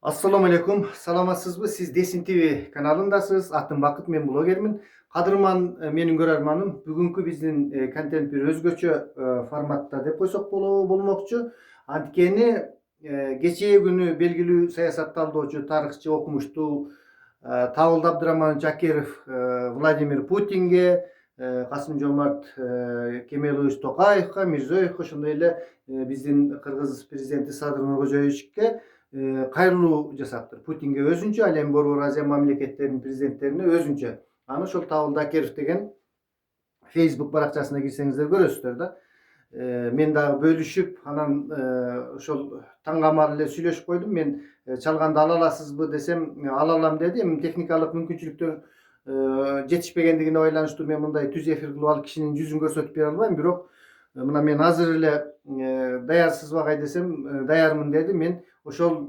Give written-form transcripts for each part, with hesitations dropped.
Assalamu alaikum. Salamatsızbı? Siz Desin TV kanalındasınız. Atım Bakıt, men blogermin. Kadırman menin görermanım. Bugünkü bizden kontent bir özgöçü formatta dep koysak bolmokçu. Antkeni geçe günü belgili siyasat taldoçu, tarihçi okumuştu. Tağıl Abdurrahman Çakirov Vladimir Putin'ge, Kasım-Jomart Kemelovich Tokayev'ga, Mirziyoyev'ga, şunday ele bizden Kırgız prezidenti Sadır Nurkojoyevичке kayırlуу жасаптыр. Putin'ge özünçe, Alem Boru Azia mamleketlerinin prezidentlerine özünçe. Anı şol Tağıl Dakirov деген Facebook barakçasına girsеңizdер көрөсүздөр да. Мен дагы бөлүшүп, анан ошол таң камар эле сүйлөшүп койдум. Мен чалганды ала аласызбы десем, ала алам деди. Эми техникалык мүмкүнчүлүктөр жетишпегендигине байланыштуу мен мындай түз эфир кылып алып кишинин жүзүн көрсөтүп бере албайм. Бирок мына мен азыр эле даярсызбы агай десем, даярмын деди. Мен ошол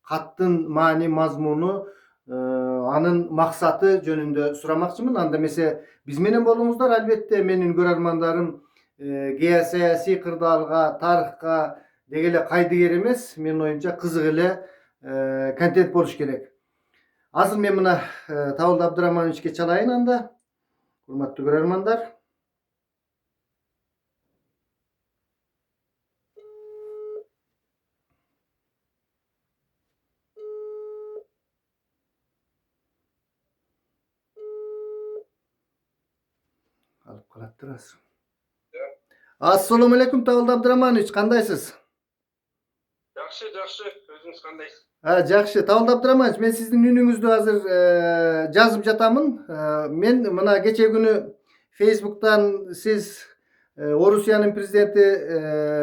каттын маани мазмуну, анын максаты жөнүндө сурамакчымын. Анда эмесе биз менен болуңуздар. Албетте менин көрөрмандарым geosiyosiy qirdoqqa, tarixqa degile qaydıger emes, men oyunca kızık ele kontent boluş gerek. Azır men mına Tağıl Abdurrahmanovichke çalayın anda. Hurmatly görermandar. Alıp kalattırasın. Assalamu alaikum Tağıl Abdurrahmanovich, kandaysız? Жақсы, өзіңіз қандайсыз? Жақсы. Tağıl Abdurrahmanovich, men sizdin үнүңүздү азыр жазып жатамын. Мен мына кече күнү Facebook'tan siz Rusya'nın prezidenti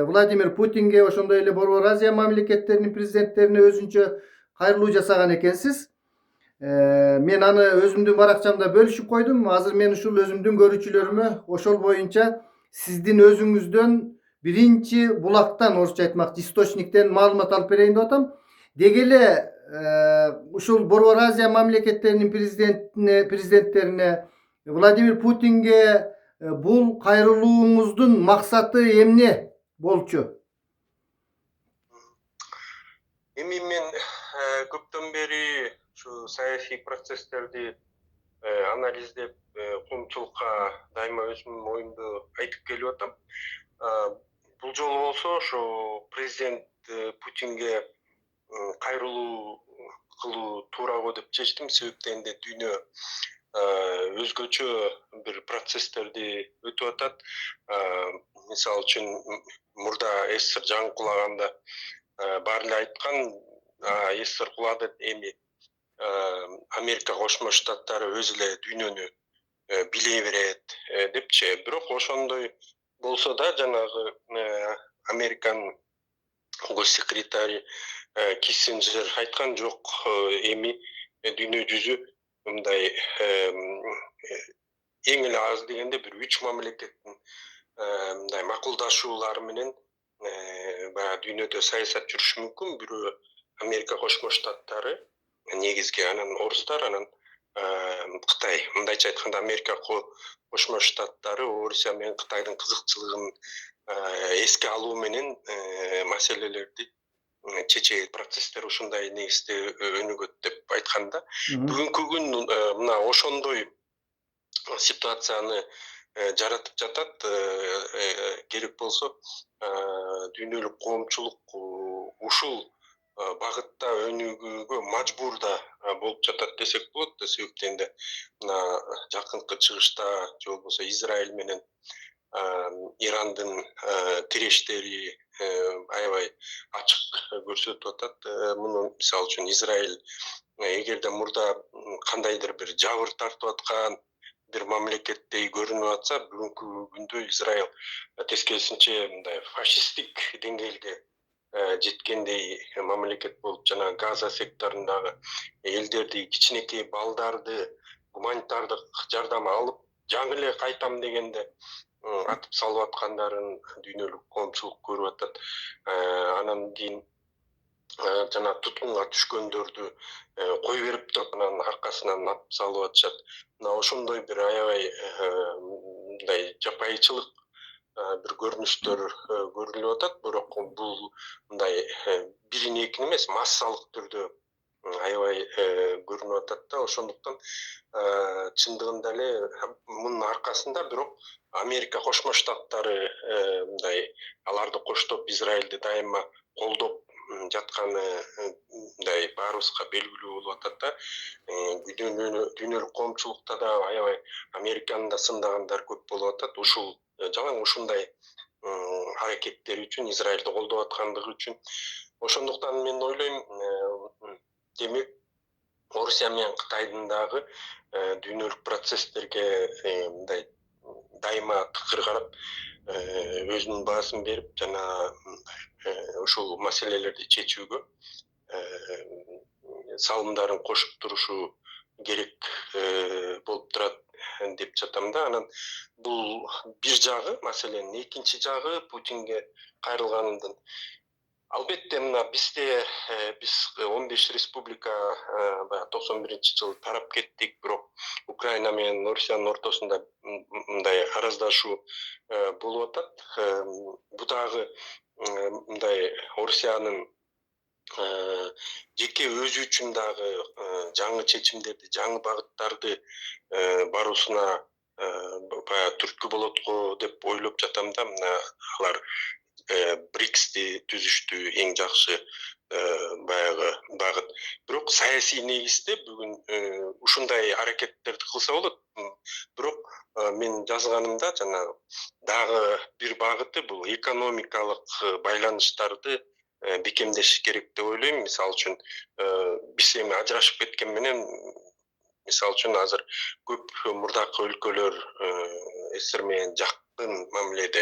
Vladimir Putin'ge, ошондой эле Борбор Азия мамлекеттеринин президенттерине өзүнчө кайрылуу жасаган экенсиз. Men аны өзүмдүн баракчамда бөлүшүп койдум. Азыр мен ушул өзүмдүн көрүүчүлөрүмө ошол боюнча сиздин өзүңүздөн биринчи булактан, орусча айтмакчы, источниктен маалымат алып берейин деп атам. Деги эле ушул Борбор Азия мамлекеттеринин президенттерине Vladimir Putin'ge бул кайрылууңуздун максаты эмне болчу? Эми мен көптөн бери ушу саясий процесстерди анализдеп, коомчулукка дайыма өзүмдүн оюмду айтып келип атам. Бул жолу болсо ошо президент Путинге кайрылуу кылуу туурабы деп чечтим. Себептен дүйнө өзгөчө бир процесстерди өтүп атат. Мисалы үчүн мурда СССР жаңы кулаганда баары эле айткан, СССР кулады, эми Америка Кошмо Штаттары өзү эле дүйнөнү билей берет депчи. Бирок ошондой болсо да, жанагы Американын госсекретари Киссинджер айткан жок, эми дүйнө жүзү мындай эң эле аз дегенде бир 3 мамлекеттин мындай макулдашуулары менен баягы дүйнөдө саясат жүрүшү мүмкүн. Бирөө Америка Кошмо Штаттары, негизги, анан орустар, анан Кытай. Мындайча айтканда Америка Кошмо Штаттары Орусия менен Кытайдын кызыкчылыгын эске алуу менен маселелерди чечет, процесстер ушундай негизде өнүгөт деп айтканда, бүгүнкү күн мына ошондой ситуацияны жаратып жатат. Керек болсо дүйнөлүк коомчулук ушул багытта өнүгүүгө мажбур да болуп жатат десек болот. Себептен мына жакынкы чыгышта же болбосо Израиль менен Ирандын тирештери аябай ачык көрсөтүп атат. Муну мисалы үчүн Израиль эгерде мурда кандайдыр бир жабыр тартып аткан бир мамлекеттей көрүнүп атса, бүгүнкү күндө Израиль тескерисинче мындай фашисттик деңгээлге жеткендей мамлекет болуп, жана Газа секторундагы элдерди, кичинекей балдарды гуманитардык жардам алып, жаңы эле кайтам дегенде атып салып аткандарын дүйнөлүк коомчулук көрүп атат. Анан кийин жана туткунга түшкөндөрдү кой берип туруп, анан аркасынан атып салып атышат. Мына ошондой бир аябай мындай жапайычылык бир көрүнүштөр көрүлүп атат, бирок бул мындай бирин экин эмес, массалык түрдө аябай көрүнүп атат да. Ошондуктан чындыгында эле мунун аркасында бирок Америка Кошмо Штаттары мындай аларды коштоп Израилди дайыма колдоп жатканы мындай баарыбызга белгилүү болуп атат да. Дүйнөлүк коомчулукта да аябай Американы да сындагандар көп болуп атат. Ушул жалаң ушундай аракеттери үчүн, Израилди колдоп аткандыгы үчүн. Ошондуктан мен ойлойм, демек Орусия менен Кытайдын дагы дүйнөлүк процесстерге мындай дайыма тыкыр карап, өзүнүн баасын берип жана ушул маселелерди чечүүгө салымдарын кошуп турушу керек болуп турат деп жатам да. Анан бул бир жагы маселенин, экинчи жагы Путинге кайрылганымдын. Албетте мына бизде биз 15 республика баягы 91-жылы тарап кеттик, бирок Украина менен Орусиянын ортосунда мындай араздашуу болуп атат. Бул дагы мындай Орусиянын жеке өзү үчүн дагы жаңы чечимдерди, жаңы багыттарды баруусуна баягы түрткү болот го деп ойлоп жатам да. Мына алар БРИКСти түзүштү, эң жакшы баягы багыт. Бирок саясий негизде бүгүн ушундай аракеттерди кылса болот. Бирок мен жазганымда жана дагы бир багыты бул экономикалык байланыштарды бекемдеш керек деп ойлойм. Мисалы үчүн биз эми ажырашып кеткен менен, мисалы үчүн азыр көп мурдакы өлкөлөр СССР менен жакын мамиледе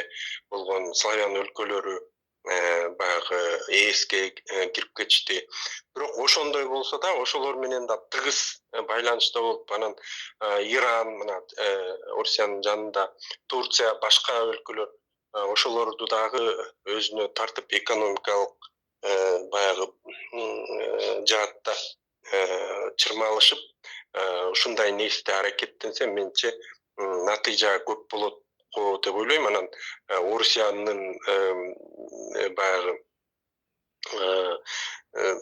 болгон славян өлкөлөрү баягы ЭСке кирип кетишти. Бирок ошондой болсо да, ошолор менен да тыгыз байланышта болуп, анан Иран, мына Орусиянын жанында Турция, башка өлкөлөр ошолорду дагы өзүнө тартып экономикалык баягы жаатта чырмалышып, ушундай негизде аракеттенсе, менимче натыйжа көп болот го деп ойлойм. Анан Орусиянын баягы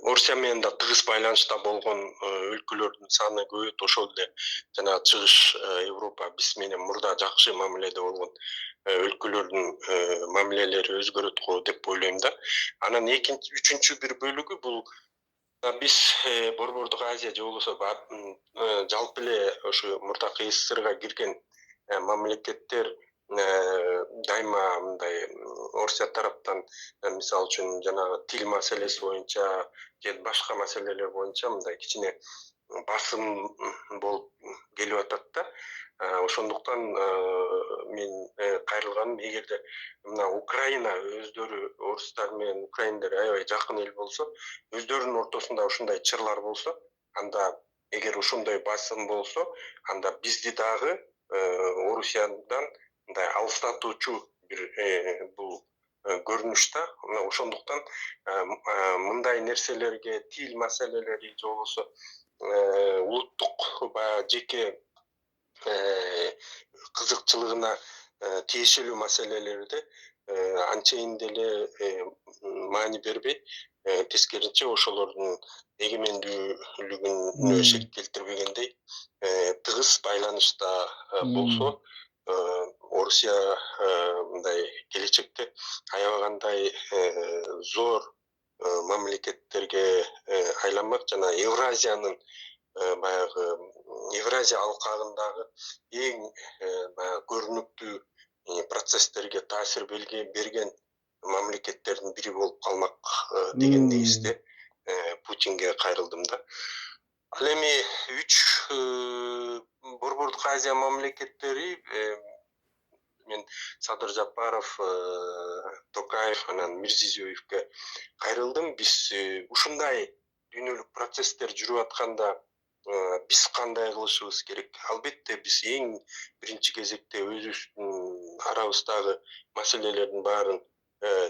Орусия менен да тыгыз байланышта болгон өлкөлөрдүн саны көбөйөт. Ошол эле жана Чыгыш Европа биз менен мурда жакшы мамиледе болгон өлкөлөрдүн мамилелери өзгөрөт го деп ойлойм да. Анан үчүнчү бир бөлүгү бул биз Борбордук Азия же болбосо жалпы эле ошо мурдакы СССРга кирген мамлекеттер дайыма мындай Орусия тараптан мисалы үчүн жанагы тил маселеси боюнча же башка маселелер боюнча мындай кичине басым болуп келип атат да. Ошондуктан мен кайрылганым, эгерде мына Украина өздөрү орустар менен украиндер аябай жакын эл болсо, өздөрүнүн ортосунда ушундай чырлар болсо, анда эгер ошондой басым болсо, анда бизди дагы Орусиядан мындай алыстатуучу бир бул көрүнүш да. Ошондуктан мындай нерселерге, тил маселелери же болбосо улуттук баягы жеке кызыкчылыгына тиешелүү маселелерди анчейин деле маани бербей, тескерисинче ошолордун эгемендүүлүгүнө шек келтирбегендей тыгыз байланышта болсо, Орусия мындай келечекте аябагандай зор мамлекеттерге айланмак жана Евразиянын баягы Евразия алкагындагы эң баягы көрүнүктүү процесстерге таасир берген мамлекеттердин бири болуп калмак деген негизде Путинге кайрылдым да. Ал эми 3 Борбордук Азия мамлекеттери мен Садыр Жапаров, Токаев, анан Мирзиёевке кайрылдым. Биз ушундай дүйнөлүк процесстер жүрүп атканда биз кандай кылышыбыз керек? Албетте биз эң биринчи кезекте өзүбүздүн арабыздагы маселелердин баарын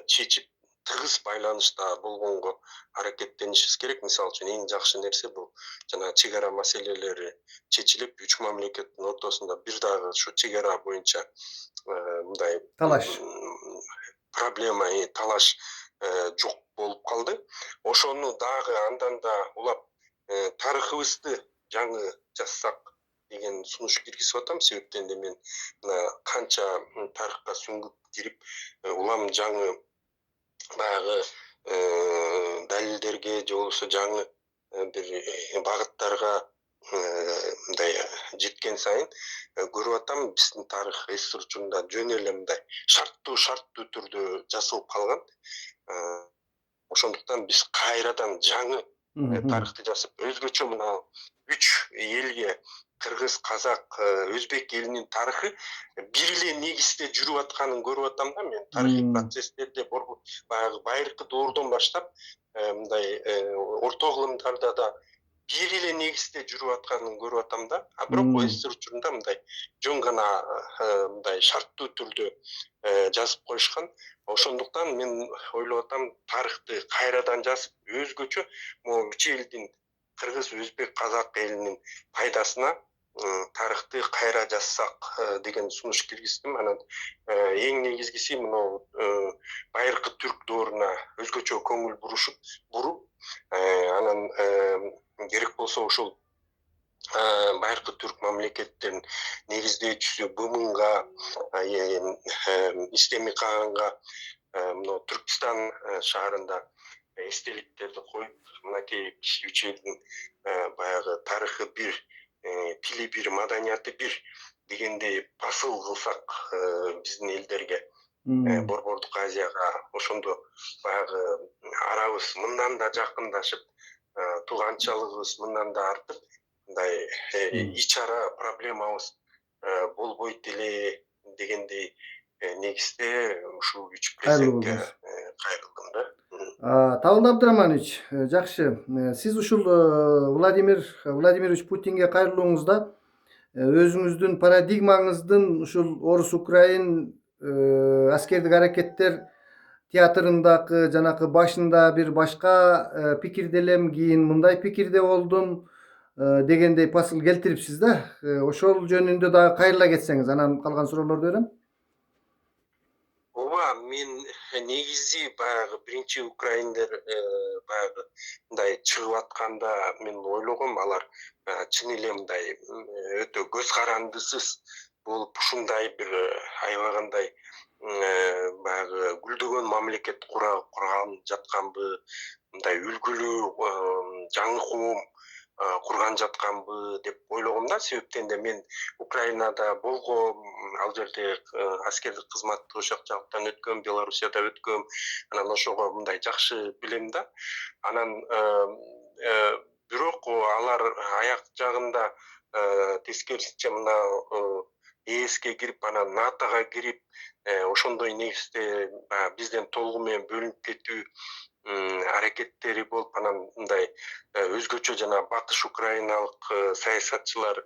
чечип тыгыз байланышта болгонго аракеттенишибиз керек. Мисалы үчүн эң жакшы нерсе бул жана чек ара маселелери чечилип, үч мамлекеттин ортосунда бир дагы ушу чек ара боюнча мындай Талаш. проблема, талаш жок болуп калды. Ошону дагы андан да улап тарыхыбызды жаңы жазсак деген сунуш киргизип атам. Себептен де мен мына канча тарыхка сүңгүп кирип, улам жаңы баягы далилдерге же болбосо жаңы бир багыттарга мындай жеткен сайын көрүп атам, биздин тарых СССР учурунда жөн эле мындай шарттуу түрдө жасалып калган. Ошондуктан биз кайрадан жаңы тарыхты жазып, өзгөчө мына үч элге кыргыз, казак, өзбек элинин тарыхы бир эле негизде жүрүп атканын көрүп атам да мен. Тарыхый процесстерде баягы байыркы доордон баштап мындай орто кылымдарда да бир эле негизде жүрүп атканын көрүп атам да. А бирок СССР учурунда мындай жөн гана мындай шарттуу түрдө жазып коюшкан. Ошондуктан мен ойлоп атам, тарыхты кайрадан жазып, өзгөчө могу үч элдин кыргыз, өзбек, казак элинин пайдасына тарыхты кайра жазсак деген сунуш киргиздим. Анан эң негизгиси мынау байыркы түрк дооруна өзгөчө көңүл буруп, анан керек болсо ушул байыркы түрк мамлекеттерин негиздөөчүсү БМНга, Ислеми Каганга мына Түркистан шаарында эстеликтерди коюп, мынакей биз үч элдин баягы тарыхы бир, тили бир, маданияты бир дегендей посыл кылсак биздин элдерге, Борбордук Азияга, ошондо баягы арабыз мындан да жакындашып, тууганчалыгыбыз мындан да артып, мындай ич ара проблемабыз болбойт эле дегендей негизде ушул үч президентке кайрылдым да. Табылды Абдыраманович, жакшы. Сиз ушул Владимир Владимирович Путинге кайрылууңузда өзүңүздүн парадигмаңыздын ушул орус украин аскердик аракеттер театрындагы жанакы башында бир башка пикирде элем, кийин мындай пикирде болдум дегендей посыл келтирипсиз да. Ошол жөнүндө дагы кайрыла кетсеңиз, анан калган суроолорду берем. Ооба, мен негизи баягы биринчи украиндер баягы мындай чыгып атканда мен ойлогом, алар чын эле мындай өтө көз карандысыз болуп ушундай бир аябагандай баягы гүлдөгөн мамлекет курган жатканбы, мындай үлгүлүү жаңы коом курган жатканбы деп ойлогом да. Себептен де мен Украинада болгом, ал жерде аскердик кызматты ошол жактан өткөм, Белоруссияда өткөм. Анан ошого мындай жакшы билем да. Анан бирок алар аяк жагында тескерисинче мына ЕСке кирип, анан НАТОга кирип, ошондой негизде бизден толугу менен бөлүнүп кетүү аракеттери болуп, анан мындай өзгөчө жана батыш украиналык саясатчылар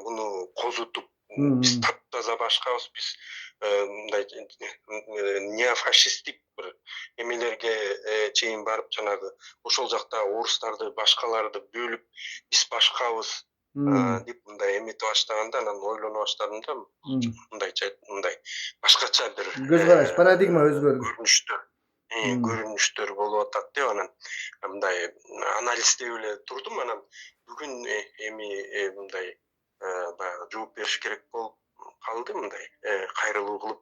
буну козутуп, биз таптаза башкабыз, биз мындай неофашисттик бир эмелерге чейин барып, жанагы ошол жакта орустарды, башкаларды бөлүп, биз башкабыз деп мындай эметип баштаганда, анан ойлоно баштадым да, мындай башкача бир көз караш, парадигма өзгөрдү. Көрүнүштөр болуп атат деп, анан мындай анализдеп эле турдум. Анан бүгүн эми мындай баягы жооп бериш керек болуп калды, мындай кайрылуу кылып,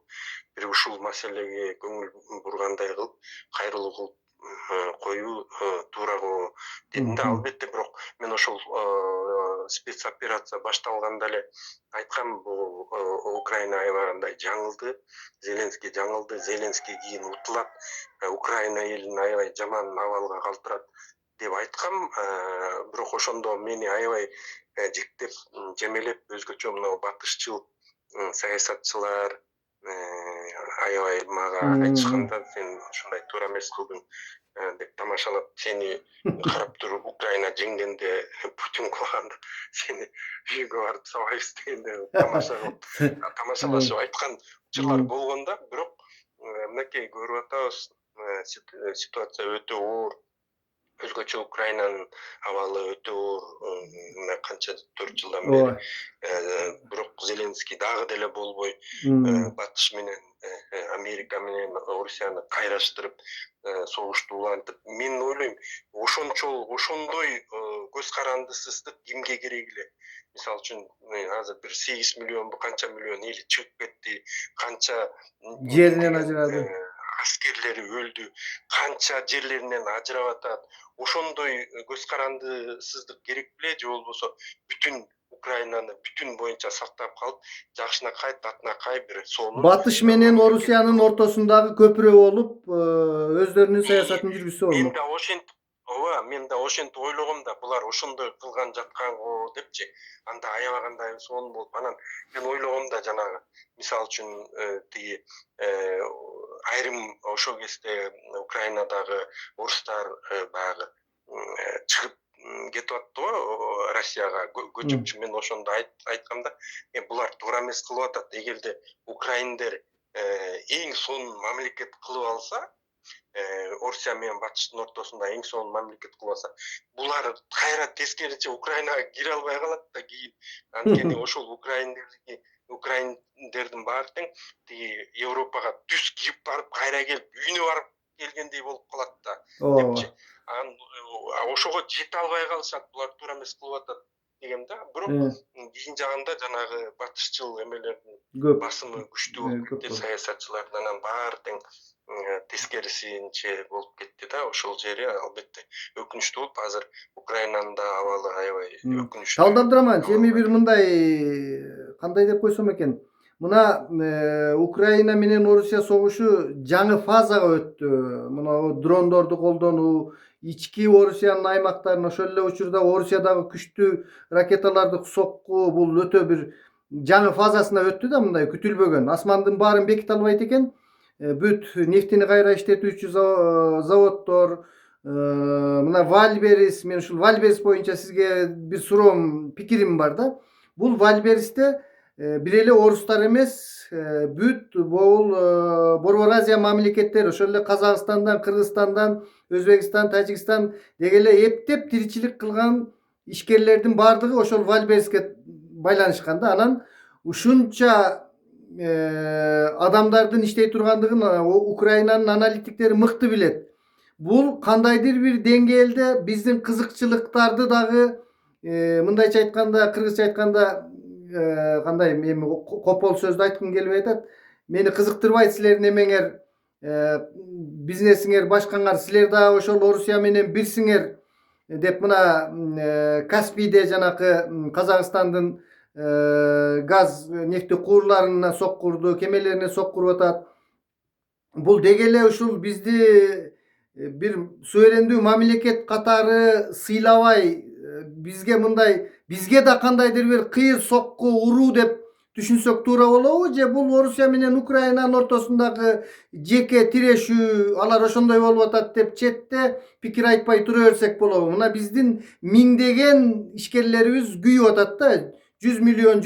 бир ушул маселеге көңүл бургандай кылып, кайрылуу кылып коюу туурабы дедим да. Албетте, бирок мен ошол спецоперация башталганда эле айткам, бул Украина аябагандай жаңылды, Зеленский жаңылды, Зеленский кийин утулат, Украина элин аябай жаман абалга калтырат деп айткам. Бирок ошондо мени аябай жектеп, жемелеп, өзгөчө мына батышчыл саясатчылар аябай мага айтышканда, сен ушундай туура эмес кылдың деп тамашалап, сени карап туруп, Украина жеңгенде Путин кылганда сени үйгө барып сабайбыз дегенде тамашалашып айткан учурлар болгон да. Бирок мынакей көрүп атабыз, ситуация өтө оор. Өзгөчө Украинанын абалы өтө оор. Мына канча 4 жылдан бери. Ооба. Бирок Зеленский дагы деле болбой батыш менен Америка менен Орусияны кайраштырып согушту улантып. Мен ойлойм, ошондой көз карандысыздык кимге керек эле? Мисалы үчүн азыр бир 8 миллионбу канча миллион эл чыгып кетти, канча Жеринен ажырады. аскерлери өлдү, канча жерлеринен ажырап атат. Ошондой көз карандысыздык керек беле же болбосо бүтүн Украинаны бүтүн боюнча сактап калып, жакшынакай, татынакай бир сонун Батыш менен Орусиянын ортосундагы көпүрө болуп, өздөрүнүн саясатын жүргүзсө мен болмок. да ошентип мен да ошентип ойлогом да, булар ошондой кылган жаткан го депчи. Анда аябагандай сонун болуп, анан мен ойлогом да жанагы мисалы үчүн тиги айрым ошол кезде Украинадагы орустар баягы чыгып кетип атты го Россияга көчүпчү. Мен ошондо айткам да, булар туура эмес кылып атат. Эгерде украиндер эң сонун мамлекет кылып алса, Орусия менен батыштын ортосунда эң сонун мамлекет кылып алса, булар кайра тескерисинче Украинага кире албай калат да кийин. Анткени ошол украиндердин баары тең тиги Европага түз кирип барып, кайра келип, үйүнө барып келгендей болуп калат да депчи. Ошого жете албай калышат, булар туура эмес кылып атат дегем да. Бирок кийин жагында жанагы батышчыл эмелердин Көп. басымы күчтүү болуп кетти, саясатчылардын, анан баары тең тескерисинче болуп кетти да. Ошол жери албетте өкүнүчтүү болуп, азыр Украинанын да абалы аябай өкүнүчтүү. Талдап Раманович, эми бир мындай кандай деп койсом экен. Мына Украина менен Орусия согушу жаңы фазага өттү. Мына дрондорду колдонуу, ички Орусиянын аймактарына ошол эле учурда Орусиядагы күчтүү ракеталарды сокку, бул өтө бир жаңы фазасына өттү да, мындай күтүлбөгөн. Асмандын баарын беките албайт экен. Бүт нефтини кайра иштетүүчү заводдор, мына Вальберис, мен ушул Вальберис боюнча сизге бир суроом, пикирим бар да. Бул Вальберисте бир эле орустар эмес, бүт бул Борбор Азия мамлекеттери, ошол эле Казакстандан, Кыргызстандан, Өзбекстан, Тажикстан деги эле эптеп тиричилик кылган ишкерлердин баардыгы ошол Вальбериске байланышкан да. Анан ушунча адамдардын иштей тургандыгын Украинанын аналитиктери мыкты билет. Бул кандайдыр бир деңгээлде биздин кызыкчылыктарды дагы мындайча айтканда, кыргызча айтканда кандай, эми копол сөздү айткым келбей атат. Мени кызыктырбайт силердин эмеңер, бизнесиңер, башкаңар, силер дагы ошол Орусия менен бирсиңер деп мына Каспийде жанакы Казакстандын газ нефти куурларына соккурду, кемелерине соккуруп атат. Бул деги эле ушул бизди бир суверендүү мамлекет катары сыйлабай, бизге мындай, бизге да кандайдыр бир кыйыр сокку уруу деп түшүнсөк туура болобу, же бул Орусия менен Украинанын ортосундагы жеке тирешүү, алар ошондой болуп атат деп четте пикир айтпай тура берсек болобу? Мына биздин миңдеген ишкерлерибиз күйүп атат да, 100 миллион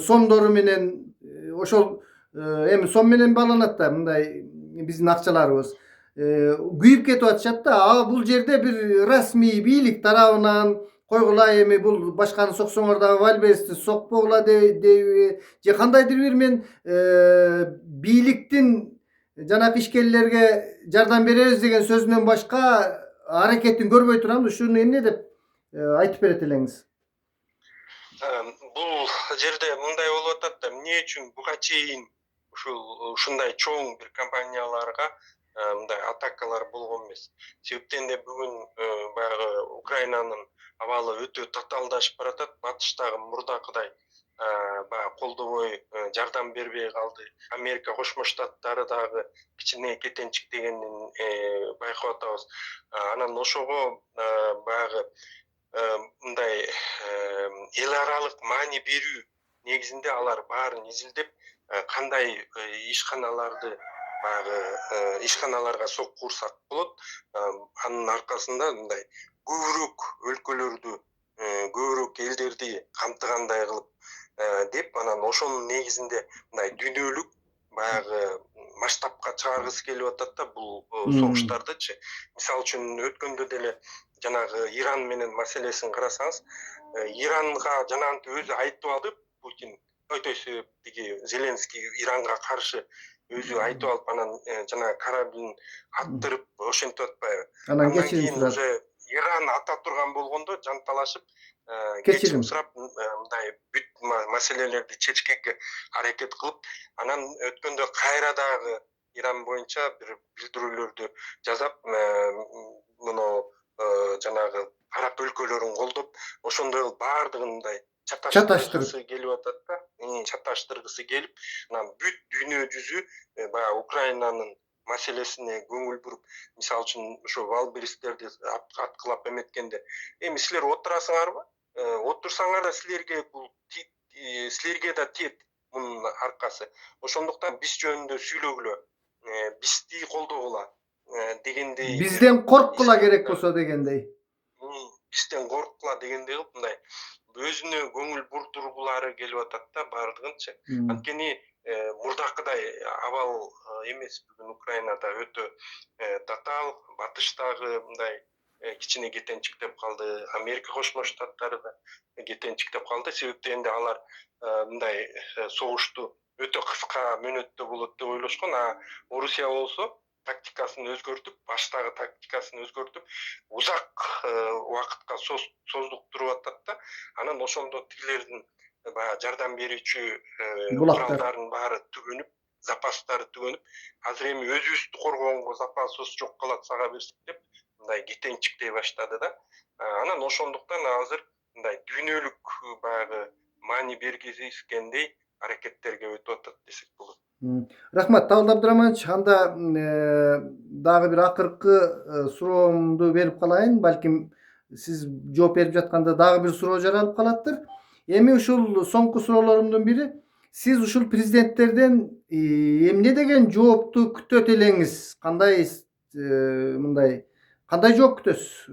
сомдору менен ошол эми сом менен бааланат да, мындай биздин акчаларыбыз күйүп кетип атышат да. Бул жерде бир расмий бийлик тарабынан койгула, эми бул башканы соксоңор дагы Вальберисти сокпогула дейби, же кандайдыр бир мен бийликтин жанакы ишкерлерге жардам беребиз деген сөзүнөн башка аракетин көрбөй турам. Ушуну эмне деп айтып берет элеңиз? Бул жерде мындай болуп атат да, эмне үчүн буга чейин ушундай чоң бир компанияларга мындай атакалар болгон эмес. Себептен де бүгүн баягы Украинанын абалы өтө татаалдашып баратат. Батыштагы мурдакыдай баягы колдобой, жардам бербей калды. Америка Кошмо Штаттары дагы кичине кетенчиктегенин байкап атабыз. Анан ошого баягы мындай эл аралык маани берүү негизинде алар баарын изилдеп, кандай ишканаларды баягы ишканаларга соккурсак болот. Анын аркасында мындай көбүрөөк өлкөлөрдү, көбүрөөк элдерди камтыгандай кылып деп, анан ошонун негизинде мындай дүйнөлүк баягы масштабка чыгаргысы келип атат да бул Hmm. согуштардычы. Мисалы үчүн өткөндө деле жанагы Иран менен маселесин карасаңыз, Иранга жанагынтип өзү айтып алып Путин, то есть тиги Зеленский Иранга каршы өзү айтып алып анан жанагы кораблин аттырып ошентип атпайбы. Анан Андан кечирим кийин сурап. уже Иран ата турган болгондо жанталашып кечирим Кечирим. сурап мындай бүт маселелерди чечкенге аракет кылып, анан өткөндө кайра дагы Иран боюнча бир билдирүүлөрдү жасап, муну жанагы араб өлкөлөрүн колдоп, ошондой баардыгын мындай Чаташтырып. чаташтыргысы келип атат да. Чаташтыргысы келип, анан бүт дүйнө жүзү баягы Украинанын маселесине көңүл буруп, мисалы үчүн ошо валберистерди аткылап эметкенде, эми силер отурасыңарбы? Отурсаңар да силерге бул силерге да тиет мунун аркасы. Ошондуктан биз жөнүндө сүйлөгүлө, бизди колдогула дегендей бир Бизден корккула керек болсо дегендей. бизден корккула дегендей кылып мындай өзүнө көңүл бурдургулары келип атат да баардыгынчы. Анткени мурдакыдай абал эмес бүгүн Украинада өтө татаал, батыштагы мындай кичине кетенчиктеп калды, Америка Кошмо Штаттары да кетенчиктеп калды. Себептен энди алар мындай согушту өтө кыска мөөнөттө болот деп ойлошкон, а Орусия болсо тактикасын өзгөртүп, баштагы тактикасын өзгөртүп, узак убакытка создуктуруп атат да. Анан ошондо тигилердин баягы жардам берүүчү Булактар. куралдардын баары түгөнүп, запастары түгөнүп, азыр эми өзүбүздү коргогонго запасыбыз жок калат сага берсек деп, мындай кетенчиктей баштады да. Анан ошондуктан азыр мындай дүйнөлүк баягы маани бергизискендей аракеттерге өтүп атат десек болот. Рахмат, Табылд Абдыраманович. Анда дагы бир акыркы суроомду берип калайын. Балким сиз жооп берип жатканда дагы бир суроо жаралып калаттыр. Эми ушул соңку суроолорумдун бири, сиз ушул президенттерден эмне деген жоопту күтөт элеңиз? Кандай мындай кандай жооп күтөсүз?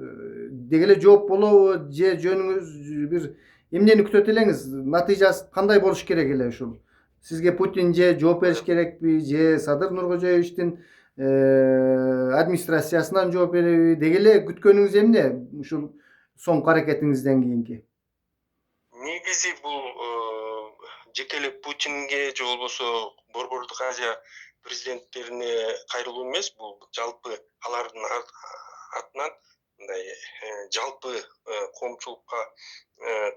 Деги эле жооп болобу же жөнүңүз бир эмнени күтөт элеңиз? Натыйжасы кандай болуш керек эле ушул? Сизге Путин же жооп бериш керекпи, же Садыр Нуркожоевичтин администрациясынан жооп береби? Деги эле күткөнүңүз эмне ушул соңку аракетиңизден кийинки? Негизи бул жеке эле Путинге же болбосо Борбордук Азия президенттерине кайрылуу эмес, бул жалпы алардын атынан мындай жалпы коомчулукка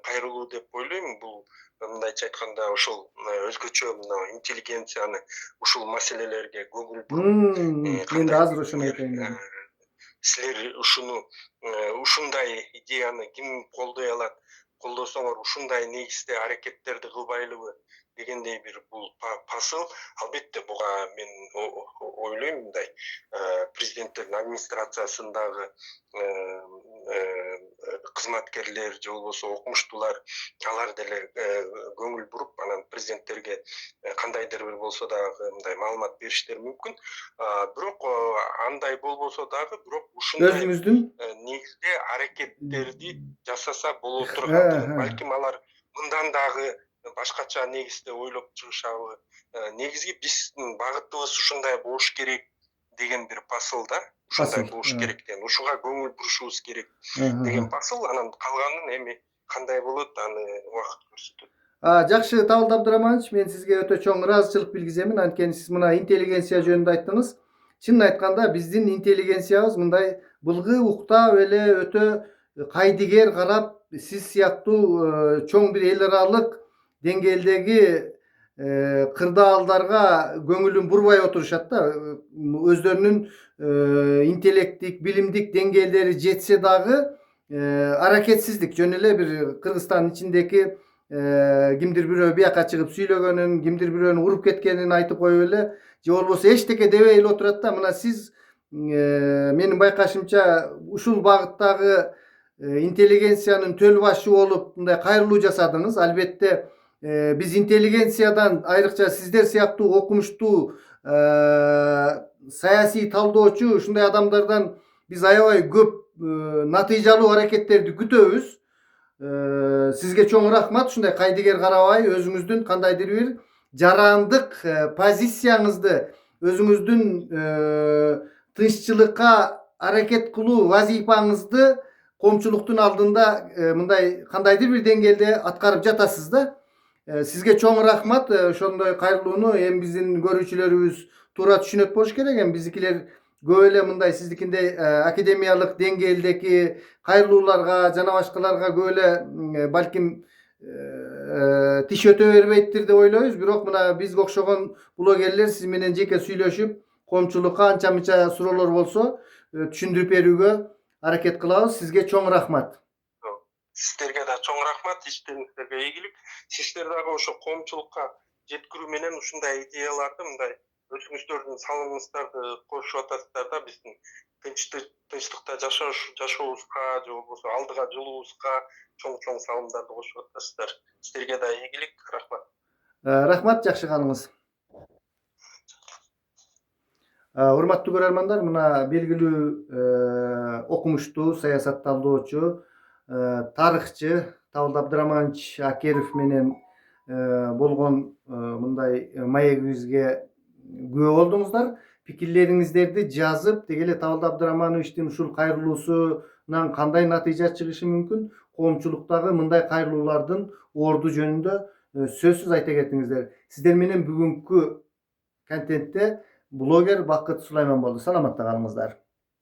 кайрылуу деп ойлойм. Бул мындайча айтканда ошол өзгөчө мына интеллигенцияны ушул маселелерге көңүл буруп, Мен да азыр ошону айтайын дедим. силер ушундай идеяны ким колдой алат? Колдосоңор ушундай негизде аракеттерди кылбайлыбы дегендей бир бул посыл. Албетте буга мен ойлойм мындай президенттердин администрациясындагы кызматкерлер же болбосо окумуштуулар алар деле көңүл буруп, анан президенттерге кандайдыр бир болсо дагы мындай маалымат бериштери мүмкүн. Бирок андай болбосо дагы, бирок ушундай Өзүңүздүн негизде аракеттерди жасаса боло тургандыгын, балким алар мындан дагы башкача негизде ойлоп чыгышабы. Негизги биздин багытыбыз ушундай болуш керек деген бир посыл да. Ушундай болуш керек деген, ушуга көңүл бурушубуз керек деген посыл. Анан калганын эми кандай болот, аны убакыт көрсөтөт. Жакшы, Табылд Абдыраманович, мен сизге өтө чоң ыраазычылык билгиземин. Анткени сиз мына интеллигенция жөнүндө айттыңыз. Чынын айтканда биздин интеллигенциябыз мындай былгы уктап эле өтө кайдыгер карап, сиз сыяктуу чоң бир эл аралык деңгээлдеги кырдаалдарга көңүлүн бурбай отурушат да. Өздөрүнүн интеллектик, билимдик деңгээлдери жетсе дагы аракетсиздик, жөн эле бир Кыргызстандын ичиндеки кимдир бирөө бияка чыгып сүйлөгөнүн, кимдир бирөөнүн уруп кеткенин айтып коюп эле, же болбосо эчтеке дебей эле отурат да. Мына сиз менин байкашымча ушул багыттагы интеллигенциянын төл башы болуп мындай кайрылуу жасадыңыз. Албетте биз интеллигенциядан, айрыкча сиздер сыяктуу окумуштуу саясий талдоочу ушундай адамдардан биз аябай көп натыйжалуу аракеттерди күтөбүз. Сизге чоң рахмат. Ушундай кайдыгер карабай, өзүңүздүн кандайдыр бир jarandыk позицияңызды, өзүңүздүн тынччылыкка аракет кылуу вазифаңызды коомчулуктун алдында мындай кандайдыр бир деңгээлде аткарып жатасыз да. Сизге чоң рахмат. Ошондой кайрылууну эми биздин көрүүчүлөрүбүз туура түшүнөт болуш керек. Эми биздикилер көп эле мындай сиздикиндей академиялык деңгээлдеги кайрылууларга жана башкаларга көп эле балким тиш өтө бербейттир деп ойлойбуз. Бирок мына бизге окшогон блогерлер сиз менен жеке сүйлөшүп, коомчулукка анча мынча суроолор болсо түшүндүрүп берүүгө аракет кылабыз. Сизге чоң рахмат. Сиздерге да чоң рахмат, иштериңиздерге ийгилик. Сиздер дагы ошо коомчулукка жеткирүү менен ушундай идеяларды, мындай өзүңүздөрдүн салымыңыздарды кошуп атасыздар да, биздин тынчтыкта жашообузга же болбосо алдыга жылуубузга чоң салымдарды кошуп атасыздар. Сиздерге да ийгилик, рахмат. Рахмат, жакшы калыңыз. Урматтуу көрөрмандар, мына белгилүү окумуштуу саясатталдоочу, тарыхчы Табылды Абдыраманович Акеров менен болгон мындай маегибизге күбө болдуңуздар. Пикирлериңиздерди жазып, деги эле Табылды Абдырамановичтин ушул кайрылуусунан кандай натыйжа чыгышы мүмкүн, коомчулуктагы мындай кайрылуулардын орду жөнүндө сөзсүз айта кетиңиздер. Сиздер менен бүгүнкү контентте блогер Бакыт Сулайман болду. Саламатта калыңыздар.